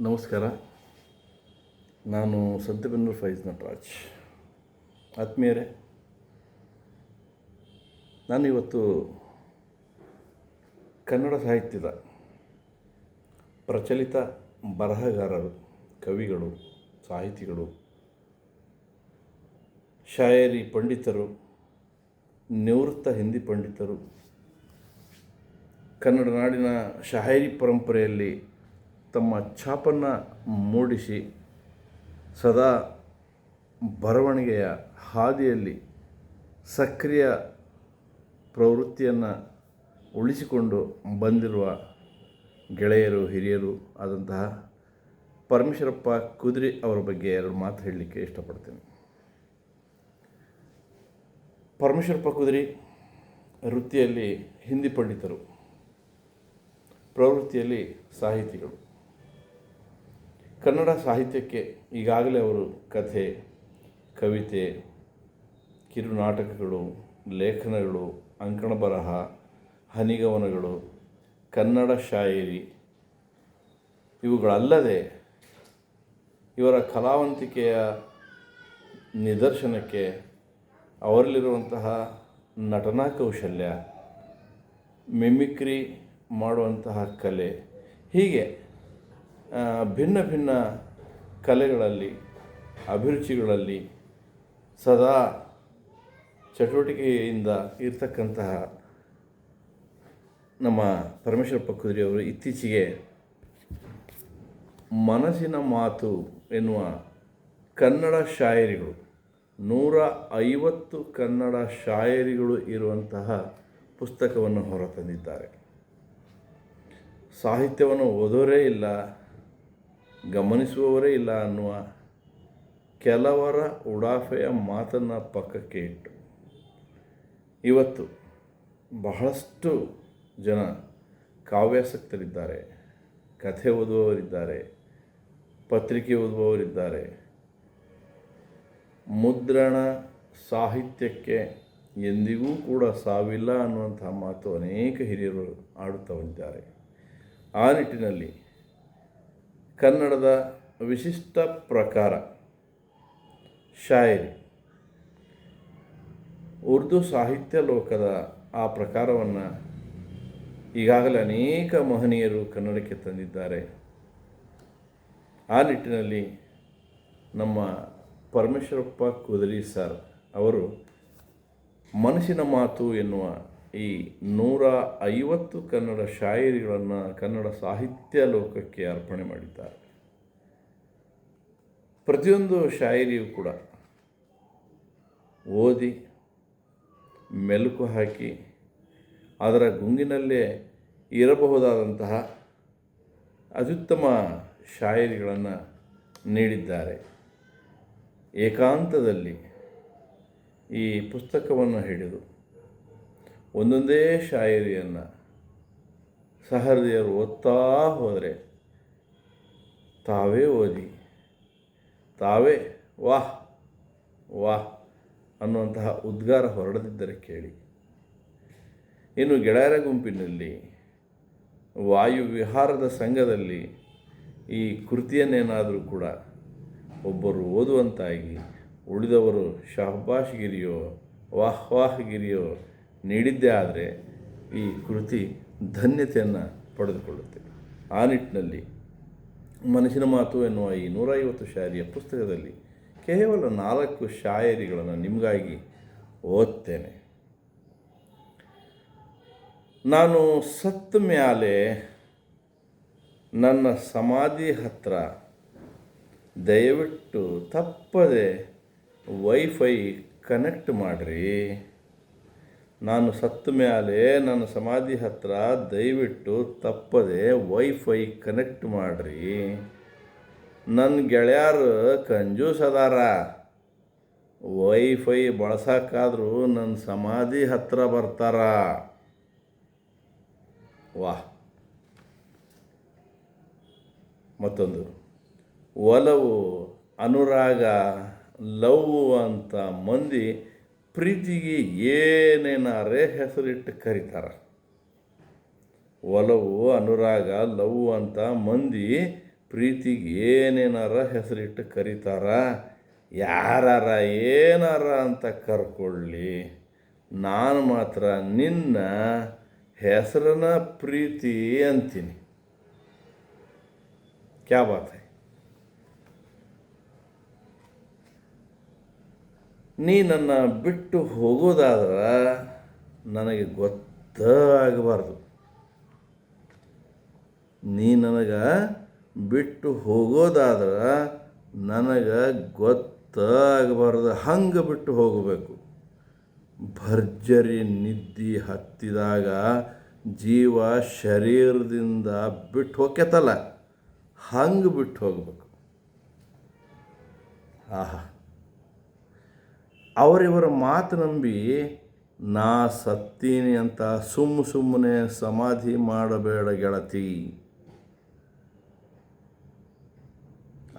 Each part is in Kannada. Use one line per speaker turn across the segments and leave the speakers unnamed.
ನಮಸ್ಕಾರ. ನಾನು ಸಂತೆಬೆನ್ನೂರು ಫೈಜ್ ನಟರಾಜ್. ಆತ್ಮೀಯರೇ, ನಾನಿವತ್ತು ಕನ್ನಡ ಸಾಹಿತ್ಯದ ಪ್ರಚಲಿತ ಬರಹಗಾರರು, ಕವಿಗಳು, ಸಾಹಿತಿಗಳು, ಶಾಯರಿ ಪಂಡಿತರು, ನಿವೃತ್ತ ಹಿಂದಿ ಪಂಡಿತರು, ಕನ್ನಡ ನಾಡಿನ ಶಾಯರಿ ಪರಂಪರೆಯಲ್ಲಿ ತಮ್ಮ ಛಾಪನ್ನು ಮೂಡಿಸಿ ಸದಾ ಬರವಣಿಗೆಯ ಹಾದಿಯಲ್ಲಿ ಸಕ್ರಿಯ ಪ್ರವೃತ್ತಿಯನ್ನು ಉಳಿಸಿಕೊಂಡು ಬಂದಿರುವ ಗೆಳೆಯರು, ಹಿರಿಯರು ಆದಂತಹ ಪರಮೇಶ್ವರಪ್ಪ ಕುದುರೆ ಅವರ ಬಗ್ಗೆ ಎರಡು ಮಾತು ಹೇಳಲಿಕ್ಕೆ ಇಷ್ಟಪಡ್ತೇನೆ. ಪರಮೇಶ್ವರಪ್ಪ ಕುದುರೆ ವೃತ್ತಿಯಲ್ಲಿ ಹಿಂದಿ ಪಂಡಿತರು, ಪ್ರವೃತ್ತಿಯಲ್ಲಿ ಸಾಹಿತಿಗಳು. ಕನ್ನಡ ಸಾಹಿತ್ಯಕ್ಕೆ ಈಗಾಗಲೇ ಅವರು ಕಥೆ, ಕವಿತೆ, ಕಿರುನಾಟಕಗಳು, ಲೇಖನಗಳು, ಅಂಕಣ ಬರಹ, ಹನಿಗವನಗಳು, ಕನ್ನಡ ಶಾಯರಿ ಇವುಗಳಲ್ಲದೆ ಇವರ ಕಲಾವಂತಿಕೆಯ ನಿದರ್ಶನಕ್ಕೆ ಅವರಲ್ಲಿರುವಂತಹ ನಟನಾ ಕೌಶಲ್ಯ, ಮಿಮಿಕ್ರಿ ಮಾಡುವಂತಹ ಕಲೆ, ಹೀಗೆ ಭಿನ್ನ ಭಿನ್ನ ಕಲೆಗಳಲ್ಲಿ, ಅಭಿರುಚಿಗಳಲ್ಲಿ ಸದಾ ಚಟುವಟಿಕೆಯಿಂದ ಇರ್ತಕ್ಕಂತಹ ನಮ್ಮ ಪರಮೇಶ್ವರಪ್ಪ ಕುದುರೆಯವರು ಇತ್ತೀಚೆಗೆ ಮನಸ್ಸಿನ ಮಾತು ಎನ್ನುವ ಕನ್ನಡ ಶಾಯರಿಗಳು, 150 ಕನ್ನಡ ಶಾಯರಿಗಳು ಇರುವಂತಹ ಪುಸ್ತಕವನ್ನು ಹೊರತಂದಿದ್ದಾರೆ. ಸಾಹಿತ್ಯವನ್ನು ಓದೋರೇ ಇಲ್ಲ, ಗಮನಿಸುವವರೇ ಇಲ್ಲ ಅನ್ನುವ ಕೆಲವರ ಉಡಾಫೆಯ ಮಾತನ್ನು ಪಕ್ಕಕ್ಕೆ ಇಟ್ಟು ಇವತ್ತು ಬಹಳಷ್ಟು ಜನ ಕಾವ್ಯಾಸಕ್ತರಿದ್ದಾರೆ, ಕಥೆ ಓದುವವರಿದ್ದಾರೆ, ಪತ್ರಿಕೆ ಓದುವವರಿದ್ದಾರೆ. ಮುದ್ರಣ ಸಾಹಿತ್ಯಕ್ಕೆ ಎಂದಿಗೂ ಕೂಡ ಸಾವಿಲ್ಲ ಅನ್ನುವಂಥ ಮಾತು ಅನೇಕ ಹಿರಿಯರು ಆಡುತ್ತಾ ಬಂದಿದ್ದಾರೆ. ಆ ನಿಟ್ಟಿನಲ್ಲಿ ಕನ್ನಡದ ವಿಶಿಷ್ಟ ಪ್ರಕಾರ ಶಾಯರಿ, ಉರ್ದು ಸಾಹಿತ್ಯ ಲೋಕದ ಆ ಪ್ರಕಾರವನ್ನು ಈಗಾಗಲೇ ಅನೇಕ ಮಹನೀಯರು ಕನ್ನಡಕ್ಕೆ ತಂದಿದ್ದಾರೆ. ಆ ನಿಟ್ಟಿನಲ್ಲಿ ನಮ್ಮ ಪರಮೇಶ್ವರಪ್ಪ ಕುದುರೆ ಸರ್ ಅವರು ಮನಸ್ಸಿನ ಮಾತು ಎನ್ನುವ ಈ 150 ಕನ್ನಡ ಶಾಯರಿಗಳನ್ನು ಕನ್ನಡ ಸಾಹಿತ್ಯ ಲೋಕಕ್ಕೆ ಅರ್ಪಣೆ ಮಾಡಿದ್ದಾರೆ. ಪ್ರತಿಯೊಂದು ಶಾಯರಿಯೂ ಕೂಡ ಓದಿ ಮೆಲುಕು ಹಾಕಿ ಅದರ ಗುಂಗಿನಲ್ಲೇ ಇರಬಹುದಾದಂತಹ ಅತ್ಯುತ್ತಮ ಶಾಯರಿಗಳನ್ನು ನೀಡಿದ್ದಾರೆ. ಏಕಾಂತದಲ್ಲಿ ಈ ಪುಸ್ತಕವನ್ನು ಹಿಡಿದು ಒಂದೊಂದೇ ಶಾಯರಿಯನ್ನು ಸಹೃದಯರು ಓದ್ತಾ ಹೋದರೆ ತಾವೇ ಓದಿ ತಾವೇ ವಾಹ್ ವಾಹ್ ಅನ್ನುವಂತಹ ಉದ್ಗಾರ ಹೊರಡದಿದ್ದರೆ ಕೇಳಿ. ಇನ್ನು ಗೆಳೆಯರ ಗುಂಪಿನಲ್ಲಿ, ವಾಯು ವಿಹಾರದ ಸಂಘದಲ್ಲಿ ಈ ಕೃತಿಯನ್ನೇನಾದರೂ ಕೂಡ ಒಬ್ಬರು ಓದುವಂತಾಗಿ ಉಳಿದವರು ಶಹಬಾಷ್ಗಿರಿಯೋ ವಾಹ್ವಾಹ್ಗಿರಿಯೋ ನೀಡಿದ್ದೇ ಆದರೆ ಈ ಕೃತಿ ಧನ್ಯತೆಯನ್ನು ಪಡೆದುಕೊಳ್ಳುತ್ತೆ. ಆ ನಿಟ್ಟಿನಲ್ಲಿ ಮನಸ್ಸಿನ ಮಾತು ಎನ್ನುವ ಈ 150 ಶಾಯರಿಯ ಪುಸ್ತಕದಲ್ಲಿ ಕೇವಲ 4 ಶಾಯರಿಗಳನ್ನು ನಿಮಗಾಗಿ ಓದ್ತೇನೆ. ನಾನು ಸತ್ತ ಮ್ಯಾಲೆ ನನ್ನ ಸಮಾಧಿ ಹತ್ರ ದಯವಿಟ್ಟು ತಪ್ಪದೆ ವೈಫೈ ಕನೆಕ್ಟ್ ಮಾಡಿರಿ. ನಾನು ಸತ್ತ ಮೇಲೆ ನನ್ನ ಸಮಾಧಿ ಹತ್ರ ದಯವಿಟ್ಟು ತಪ್ಪದೆ ವೈಫೈ ಕನೆಕ್ಟ್ ಮಾಡಿರಿ. ನನ್ನ ಗೆಳೆಯರು ಕಂಜೂಸ್ ಅದಾರ, ವೈಫೈ ಬಳಸೋಕ್ಕಾದರೂ ನನ್ನ ಸಮಾಧಿ ಹತ್ರ ಬರ್ತಾರ. ವಾಹ್. ಮತ್ತೊಂದು, ಒಲವು, ಅನುರಾಗ, ಲವ್ ಅಂತ ಮಂದಿ ಪ್ರೀತಿಗೆ ಏನೇನಾರೇ ಹೆಸರಿಟ್ಟು ಕರೀತಾರೆ. ಒಲವು, ಅನುರಾಗ, ಲವ್ ಅಂತ ಮಂದಿ ಪ್ರೀತಿಗೆ ಏನೇನಾರ ಹೆಸರಿಟ್ಟು ಕರೀತಾರ, ಯಾರಾರ ಏನಾರ ಅಂತ ಕರ್ಕೊಳ್ಳಿ, ನಾನು ಮಾತ್ರ ನಿನ್ನ ಹೆಸರನ್ನ ಪ್ರೀತಿ ಅಂತೀನಿ. ಕ್ಯಾ ಬಾತ್ ಹೈ? ನೀ ನನ್ನ ಬಿಟ್ಟು ಹೋಗೋದಾದ್ರೆ ನನಗೆ ಗೊತ್ತಾಗಬಾರ್ದು. ನೀ ನನಗೆ ಬಿಟ್ಟು ಹೋಗೋದಾದ್ರೆ ನನಗೆ ಗೊತ್ತಾಗಬಾರ್ದು. ಹಂಗೆ ಬಿಟ್ಟು ಹೋಗಬೇಕು. ಭರ್ಜರಿ ನಿದ್ದೆ ಹತ್ತಿದಾಗ ಜೀವ ಶರೀರದಿಂದ ಬಿಟ್ಟು ಹೋಗ್ಯತಲ್ಲ, ಹಂಗೆ ಬಿಟ್ಟು ಹೋಗ್ಬೇಕು. ಆಹಾ, ಅವರಿವರ ಮಾತು ನಂಬಿ ನಾ ಸತ್ತೀನಿ ಅಂತ ಸುಮ್ಮನೆ ಸಮಾಧಿ ಮಾಡಬೇಡ ಗೆಳತಿ.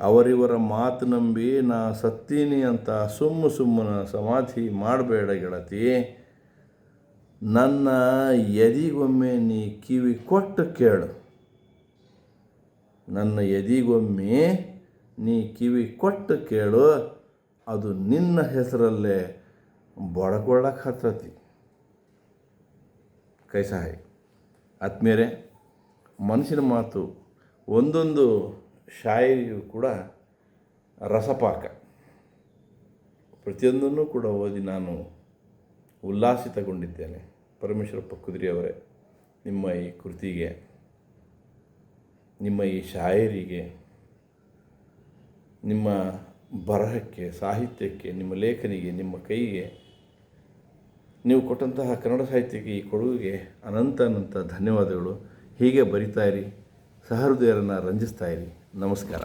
ಅವರಿವರ ಮಾತು ನಂಬಿ ನಾ ಸತ್ತೀನಿ ಅಂತ ಸುಮ್ಮನೆ ಸಮಾಧಿ ಮಾಡಬೇಡ ಗೆಳತಿ. ನನ್ನ ಎದಿಗೊಮ್ಮೆ ನೀ ಕಿವಿ ಕೊಟ್ಟು ಕೇಳು. ನನ್ನ ಎದಿಗೊಮ್ಮೆ ನೀ ಕಿವಿ ಕೊಟ್ಟು ಕೇಳು. ಅದು ನಿನ್ನ ಹೆಸರಲ್ಲೇ ಬಡ್ಕೊಳ್ಳಕ್ಕೆ ಹತ್ತತಿ. ಕೈಸಾ ಹೈ ಆತ್ಮೀಯರೇ, ಮನಸ್ಸಿನ ಮಾತು ಒಂದೊಂದು ಶಾಯರಿಯು ಕೂಡ ರಸಪಾಕ. ಪ್ರತಿಯೊಂದನ್ನು ಕೂಡ ಓದಿ ನಾನು ಉಲ್ಲಾಸಿತಗೊಂಡಿದ್ದೇನೆ. ಪರಮೇಶ್ವರಪ್ಪ ಕುದುರೆಯವರೇ, ನಿಮ್ಮ ಈ ಕೃತಿಗೆ, ನಿಮ್ಮ ಈ ಶಾಯರಿಗೆ, ನಿಮ್ಮ ಬರಹಕ್ಕೆ, ಸಾಹಿತ್ಯಕ್ಕೆ, ನಿಮ್ಮ ಲೇಖನಿಗೆ, ನಿಮ್ಮ ಕೈಗೆ ನೀವು ಕೊಟ್ಟಂತಹ ಕನ್ನಡ ಸಾಹಿತ್ಯಕ್ಕೆ ಈ ಕೊಡುಗೆಗೆ ಅನಂತ ಧನ್ಯವಾದಗಳು. ಹೀಗೆ ಬರಿತಾ ಇರಿ, ಸಹೃದಯರನ್ನು ರಂಜಿಸ್ತಾ ಇರಿ. ನಮಸ್ಕಾರ.